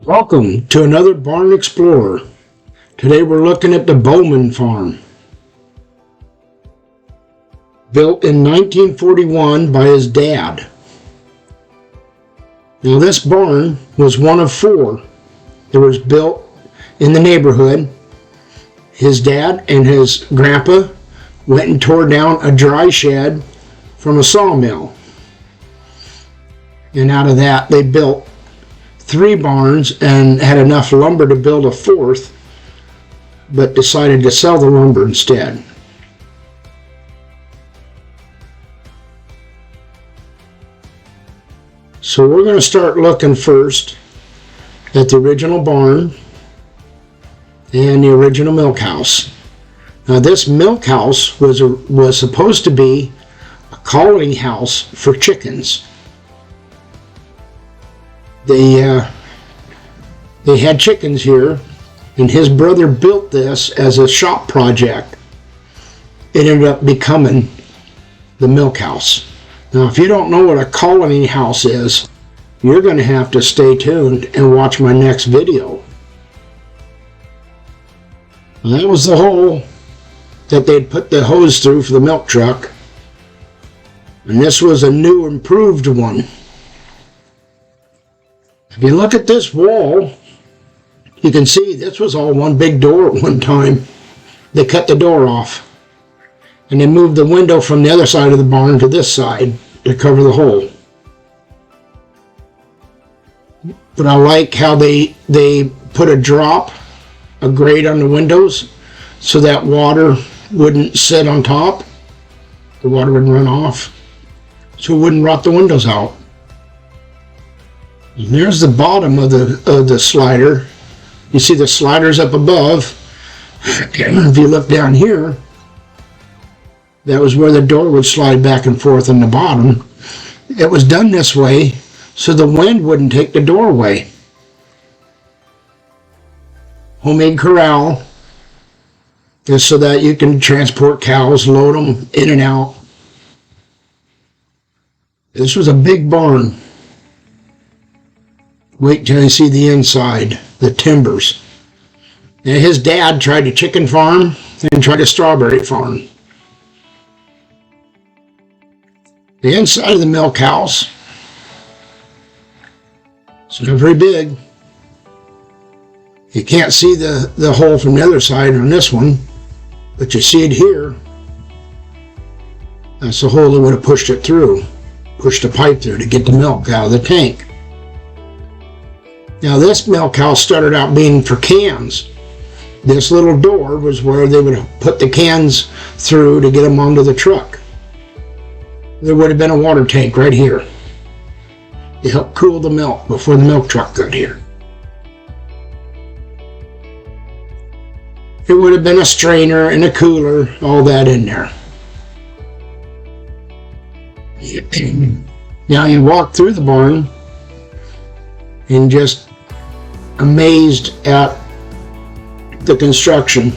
Welcome to another Barn Explorer. Today we're looking at the Bouwman Farm. Built in 1941 by his dad. Now this barn was one of 4 that was built in the neighborhood. His dad and his grandpa went and tore down a dry shed from a sawmill. And out of that they built 3 barns and had enough lumber to build a 4th, but decided to sell the lumber instead. So we're going to start looking first at the original barn and the original milk house. Now this milk house was supposed to be a colony house for chickens. They had chickens here, and his brother built this as a shop project. It ended up becoming the milk house. Now, if you don't know what a colony house is, you're going to have to stay tuned and watch my next video. And that was the hole that they'd put the hose through for the milk truck. And this was a new, improved one. If you look at this wall, you can see this was all one big door at one time. They cut the door off, and they moved the window from the other side of the barn to this side to cover the hole. But I like how they put a grate on the windows so that water wouldn't sit on top. The water would run off, so it wouldn't rot the windows out. And there's the bottom of the slider. You see the sliders up above. If you look down here, that was where the door would slide back and forth in the bottom. It was done this way so the wind wouldn't take the door away. Homemade corral is so that you can transport cows, load them in and out. This was a big barn. Wait till you see the inside, the timbers. Now his dad tried a chicken farm and tried a strawberry farm. The inside of the milk house, it's not very big. You can't see the hole from the other side on this one, but you see it here. That's the hole that would have pushed it through, pushed a pipe through to get the milk out of the tank. Now this milk house started out being for cans. This little door was where they would put the cans through to get them onto the truck. There would have been a water tank right here to help cool the milk before the milk truck got here. It would have been a strainer and a cooler, all that in there. Now you walk through the barn and just amazed at the construction.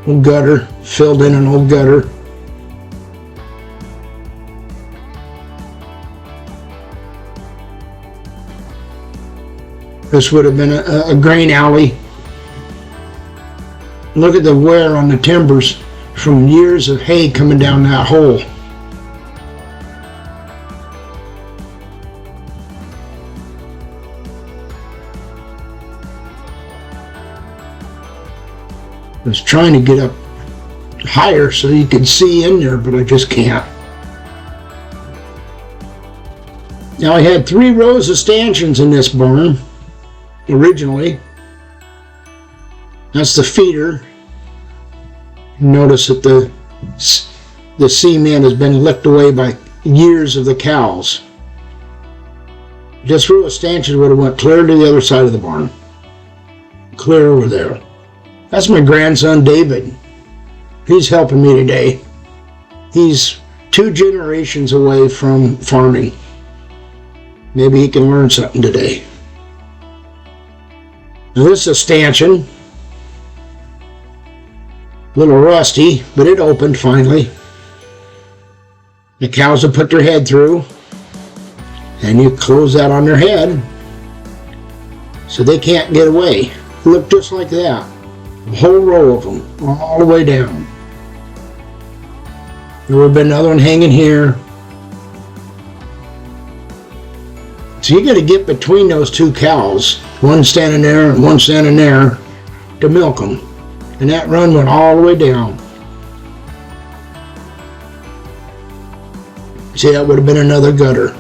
Old gutter, filled in an old gutter. This would have been a grain alley. Look at the wear on the timbers from years of hay coming down that hole. I was trying to get up higher so you could see in there, but I just can't. Now I had 3 rows of stanchions in this barn originally. That's the feeder. Notice that the cement has been licked away by years of the cows. This row of stanchions would have went clear to the other side of the barn. Clear over there. That's my grandson, David. He's helping me today. He's 2 generations away from farming. Maybe he can learn something today. Now this is a stanchion. A little rusty, but it opened finally. The cows have put their head through. and you close that on their head so they can't get away. Look just like that. A whole row of them all the way down. There would have been another one hanging here. So you got to get between those two cows, one standing there and one standing there, to milk them. And that run went all the way down. See, that would have been another gutter.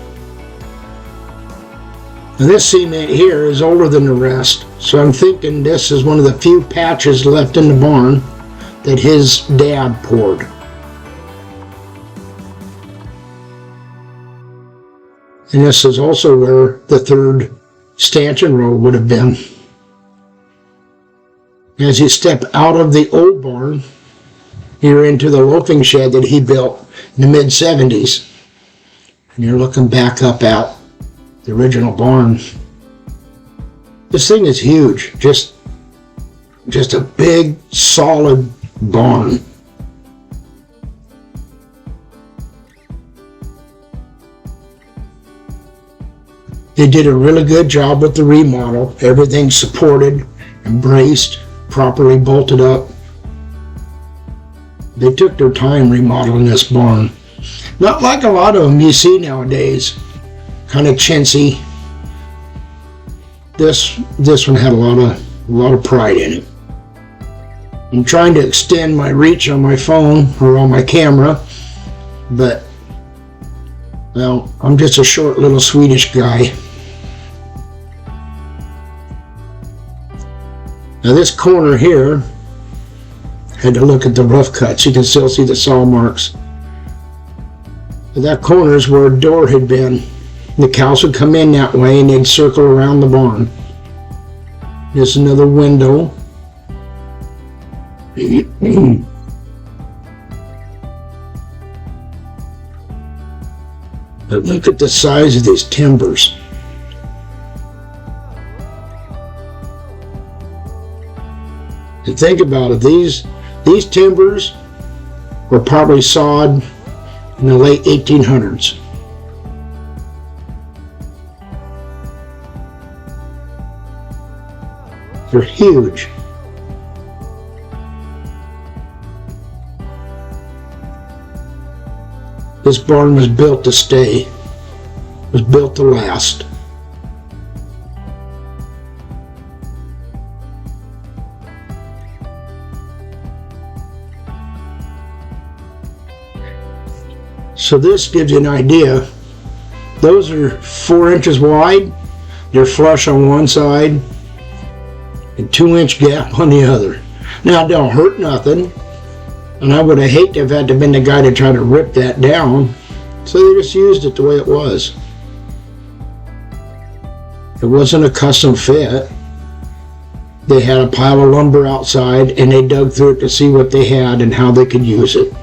Now this cement here is older than the rest, so I'm thinking this is one of the few patches left in the barn that his dad poured. And this is also where the third stanchion row would have been. As you step out of the old barn, you're into the loafing shed that he built in the mid-70s. And you're looking back up at the original barn. This thing is huge. Just a big, solid barn. They did a really good job with the remodel. Everything's supported and braced, properly bolted up. They took their time remodeling this barn. Not like a lot of them you see nowadays. Kind of chintzy. This one had a lot of pride in it. I'm trying to extend my reach on my phone or on my camera, but well, I'm just a short little Swedish guy. Now this corner here, had to look at the rough cuts. You can still see the saw marks. But that corner is where a door had been. The cows would come in that way and they'd circle around the barn. There's another window. But look at the size of these timbers. And think about it, these timbers were probably sawed in the late 1800s. They're huge. This barn was built to stay. It was built to last. So this gives you an idea. Those are 4 inches wide. They're flush on one side and 2-inch gap on the other. Now it don't hurt nothing, and I would have hated to have had to been the guy to try to rip that down, so they just used it the way it was. It wasn't a custom fit. They had a pile of lumber outside and they dug through it to see what they had and how they could use it.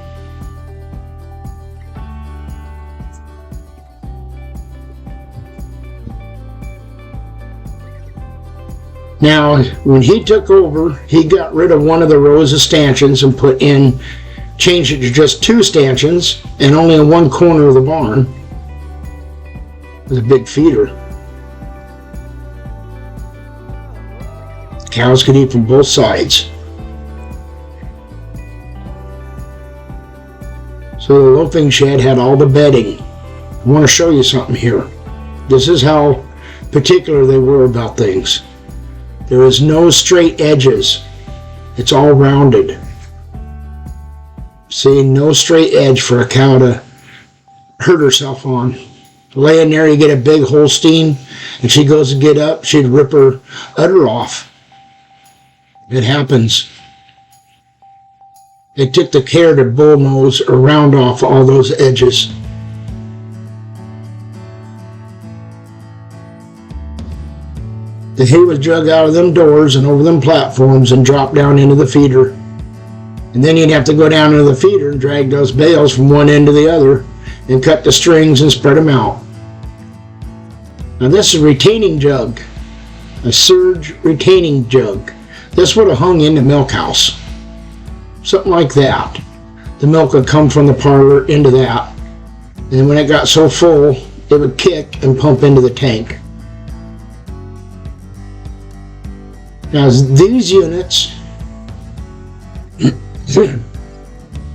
Now, when he took over, he got rid of one of the rows of stanchions and changed it to just 2 stanchions and only in one corner of the barn. It was a big feeder. Cows could eat from both sides. So the loafing shed had all the bedding. I want to show you something here. This is how particular they were about things. There is no straight edges. It's all rounded. See, no straight edge for a cow to hurt herself on. Laying there, you get a big Holstein, and she goes to get up, she'd rip her udder off. It happens. They took the care to bullnose or round off all those edges. The hay was drug out of them doors and over them platforms and dropped down into the feeder. And then you'd have to go down into the feeder and drag those bales from one end to the other and cut the strings and spread them out. Now this is a retaining jug, a surge retaining jug. This would have hung in the milk house, something like that. The milk would come from the parlor into that. And when it got so full, it would kick and pump into the tank. Now these units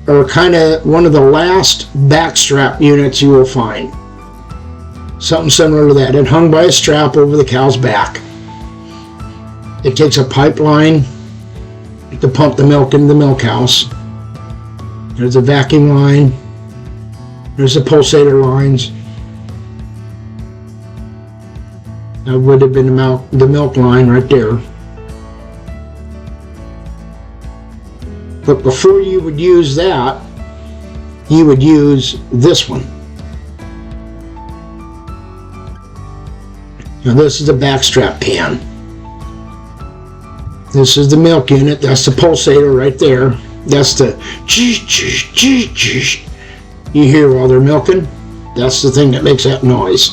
are kind of one of the last backstrap units you will find. Something similar to that. It hung by a strap over the cow's back. It takes a pipeline to pump the milk into the milk house. There's a vacuum line. There's the pulsator lines. That would have been the milk line right there. But before you would use that, you would use this one. Now this is the backstrap pan. This is the milk unit. That's the pulsator right there. That's the you hear while they're milking. That's the thing that makes that noise.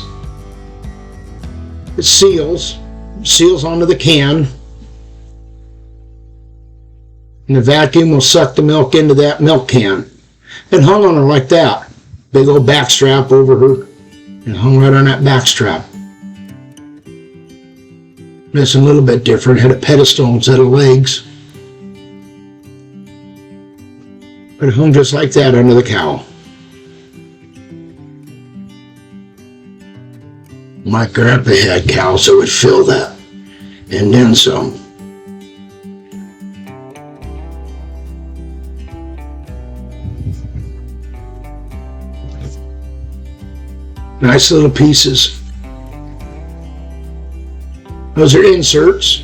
It seals onto the can. And the vacuum will suck the milk into that milk can. It hung on her like that. Big old back strap over her. And hung right on that back strap. This a little bit different. Had a pedestal instead of legs. But it hung just like that under the cow. My grandpa had cows that would fill that. And then some. Nice little pieces. Those are inserts.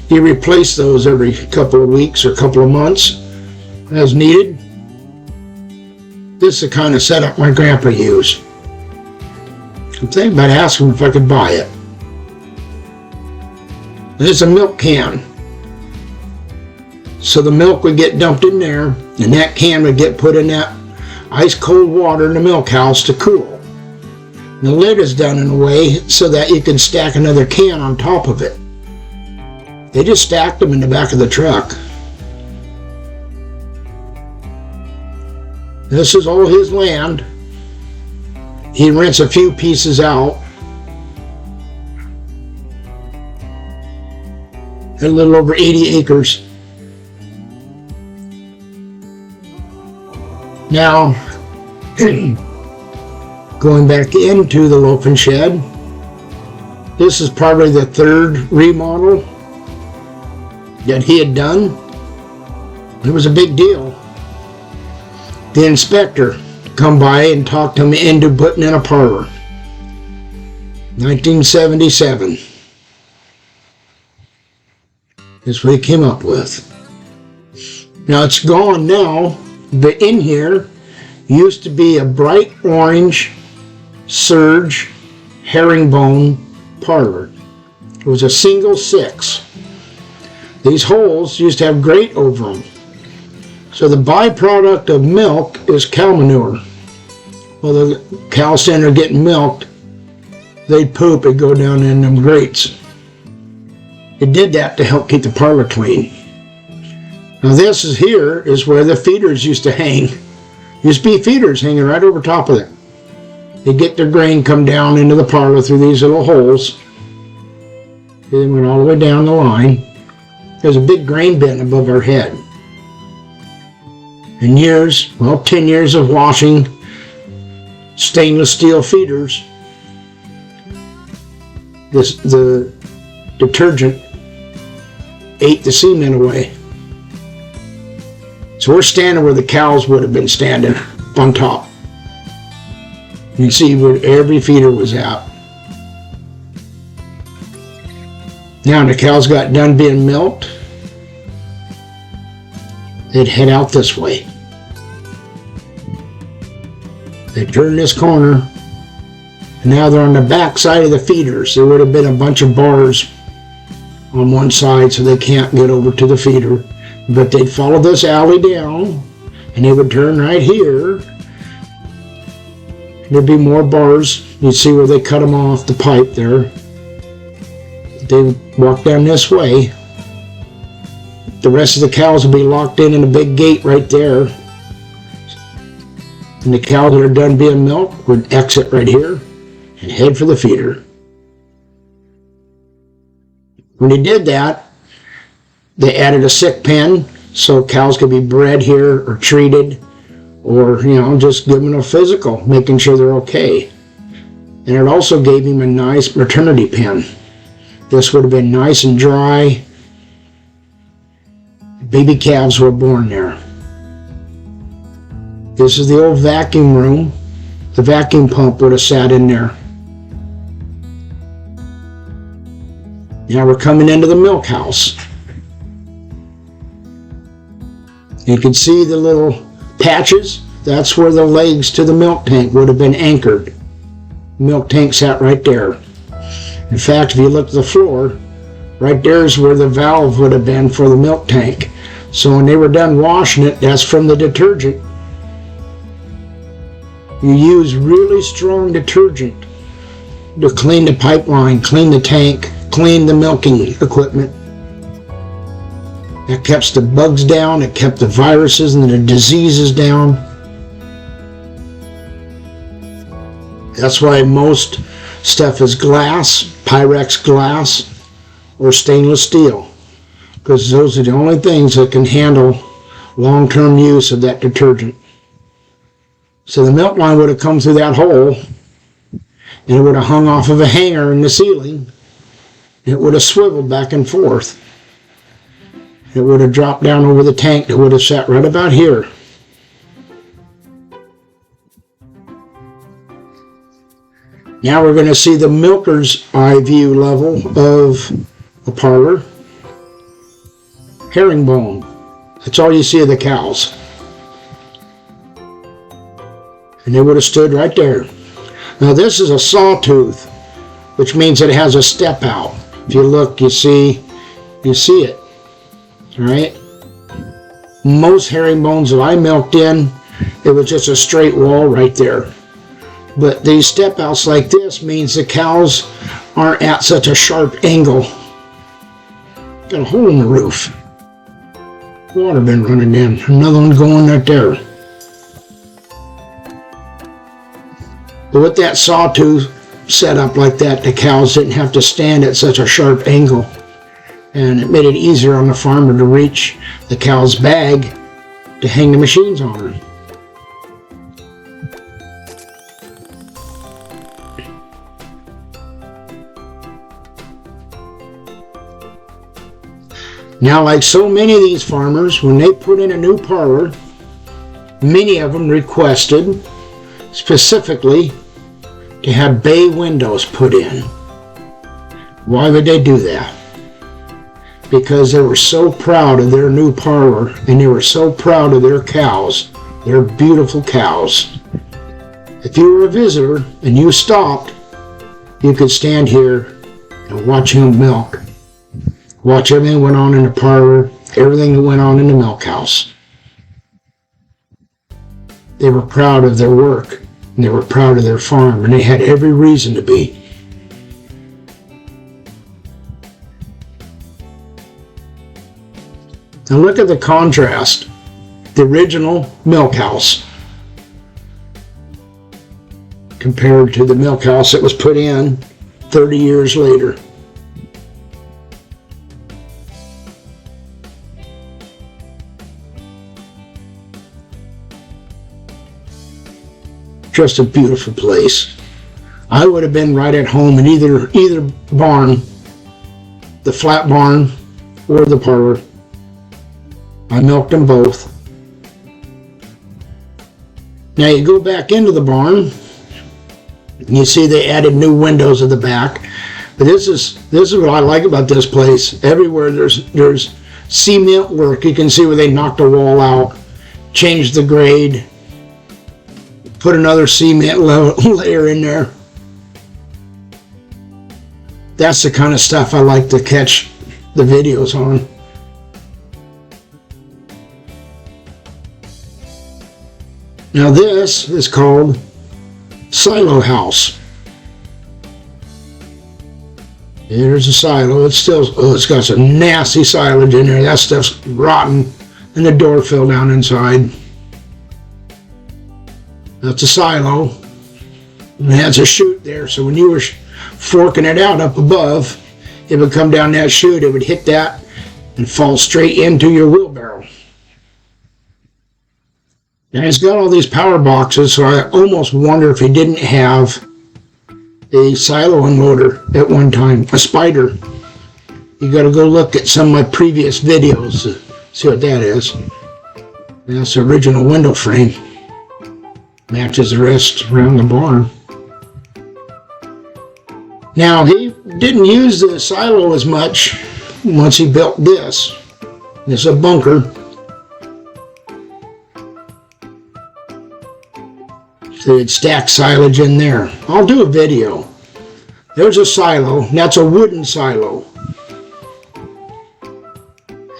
You replace those every couple of weeks or couple of months as needed. This is the kind of setup my grandpa used. I'm thinking about asking him if I could buy it. This is a milk can. So the milk would get dumped in there, and that can would get put in that ice cold water in the milk house to cool. The lid is done in a way so that you can stack another can on top of it. They just stacked them in the back of the truck. This is all his land. He rents a few pieces out. A little over 80 acres. Now, going back into the loafing shed, this is probably the third remodel that he had done. It was a big deal. The inspector come by and talked him into putting in a parlor. 1977 is what he came up with. Now it's gone now, but in here used to be a bright orange serge herringbone parlor. It was a single 6. These holes used to have grate over them. So the byproduct of milk is cow manure. Well, the cows stand there getting milked, they'd poop and go down in them grates. It did that to help keep the parlor clean. Now this is where the feeders used to hang. Used to be feeders hanging right over top of it. They get their grain come down into the parlor through these little holes. They went all the way down the line. There's a big grain bin above our head. And 10 years of washing stainless steel feeders, the detergent ate the cement away. So we're standing where the cows would have been standing, on top. You can see where every feeder was at. Now when the cows got done being milked, they'd head out this way. They turn this corner, and now they're on the back side of the feeders. There would have been a bunch of bars on one side so they can't get over to the feeder. But they'd follow this alley down, and they would turn right here. There'd be more bars. You'd see where they cut them off the pipe there. They would walk down this way. The rest of the cows would be locked in a big gate right there. And the cows that are done being milked would exit right here. and head for the feeder. When they did that, they added a sick pen so cows could be bred here or treated, or, just give them a physical, making sure they're okay. And it also gave him a nice maternity pen. This would have been nice and dry. Baby calves were born there. This is the old vacuum room. The vacuum pump would have sat in there. Now we're coming into the milk house. You can see the little patches. That's where the legs to the milk tank would have been anchored. Milk tank sat right there. In fact, if you look at the floor, right there is where the valve would have been for the milk tank. So when they were done washing it, that's from the detergent. You use really strong detergent to clean the pipeline, clean the tank, clean the milking equipment. It kept the bugs down, it kept the viruses and the diseases down. That's why most stuff is glass, Pyrex glass, or stainless steel, because those are the only things that can handle long-term use of that detergent. So the milk line would have come through that hole, and it would have hung off of a hanger in the ceiling. It would have swiveled back and forth. It would have dropped down over the tank that would have sat right about here. Now we're going to see the milker's eye view level of a parlor. Herringbone. That's all you see of the cows. And they would have stood right there. Now this is a sawtooth, which means it has a step out. If you look, you see it. All right. Most herringbones that I milked in, it was just a straight wall right there. But these step outs like this means the cows aren't at such a sharp angle. Got a hole in the roof. Water been running in. Another one going right there. But with that sawtooth set up like that, the cows didn't have to stand at such a sharp angle. And it made it easier on the farmer to reach the cow's bag to hang the machines on her. Now, like so many of these farmers, when they put in a new parlor, many of them requested specifically to have bay windows put in. Why would they do that? Because they were so proud of their new parlor, and they were so proud of their cows, their beautiful cows. If you were a visitor and you stopped, you could stand here and watch him milk. Watch everything that went on in the parlor, everything that went on in the milk house. They were proud of their work, and they were proud of their farm, and they had every reason to be. Now look at the contrast. The original milk house compared to the milk house that was put in 30 years later. Just a beautiful place. I would have been right at home in either barn, the flat barn or the parlor. I milked them both. Now you go back into the barn, and you see they added new windows at the back. But this is what I like about this place. Everywhere there's cement work. You can see where they knocked a wall out, changed the grade, put another cement layer in there. That's the kind of stuff I like to catch the videos on. Now this is called silo house. Here's a silo. It's got some nasty silage in there. That stuff's rotten, and the door fell down inside. That's a silo. And it has a chute there, so when you were forking it out up above, it would come down that chute, it would hit that and fall straight into your wheelbarrow. And it's got all these power boxes, so I almost wonder if he didn't have a silo unloader at one time, a spider. You got to go look at some of my previous videos to see what that is. That's the original window frame. Matches the rest around the barn. Now, he didn't use the silo as much once he built this. This is a bunker. So he'd stack silage in there. I'll do a video. There's a silo. That's a wooden silo.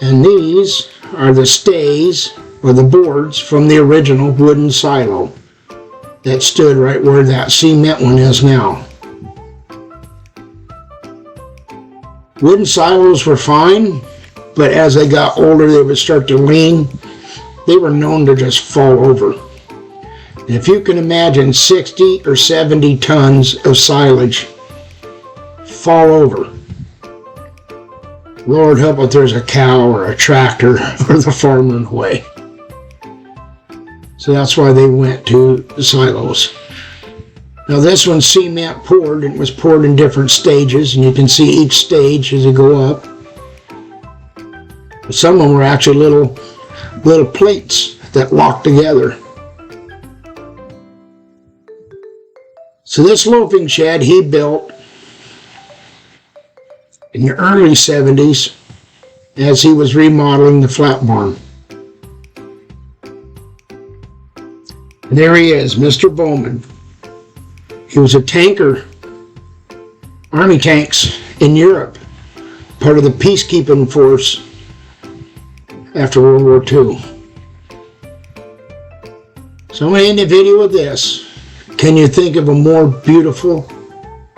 And these are the stays, or the boards, from the original wooden silo that stood right where that cement one is now. Wooden silos were fine, but as they got older, they would start to lean. They were known to just fall over. And if you can imagine 60 or 70 tons of silage fall over, Lord help if there's a cow or a tractor or the farmer in the way. So that's why they went to the silos. Now this one's cement poured, and it was poured in different stages, and you can see each stage as you go up. Some of them were actually little plates that locked together. So this loafing shed he built in the early 70s as he was remodeling the flat barn. And there he is, Mr. Bouwman. He was a tanker, army tanks in Europe, part of the peacekeeping force after World War II. So I'm going to end the video with this. Can you think of a more beautiful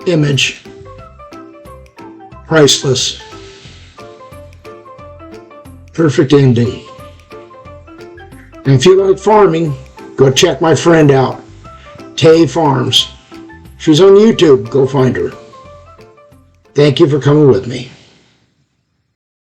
image? Priceless. Perfect ending. And if you like farming, go check my friend out, Tay Farms. She's on YouTube. Go find her. Thank you for coming with me.